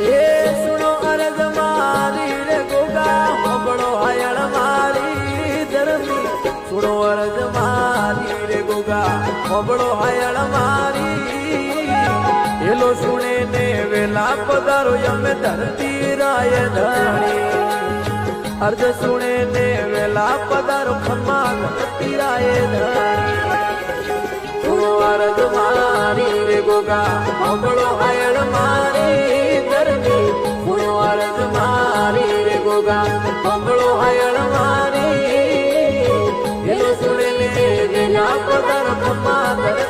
એ સુનો અરજ મારી રે ગોગા હબળો હાયળ મારી ધરમી સુનો અરજ મારી રે ગોગા હબળો હાયળ મારી એલો સુણે ને વેલા પધારો અમે ધરતી રાય ધણી અર્ધ સુણે ને વેલા પધારો ખમ્મા ધરતી રાય ધણી સુનો અરજ મારી રે ગોગા હબળો હાયળ મારી ધરમી સુનો અરજ મારી રે ગોગા હબળો હાયળ મારી એલો સુણે ને વેલા પધારો ખમ્મા ધરતી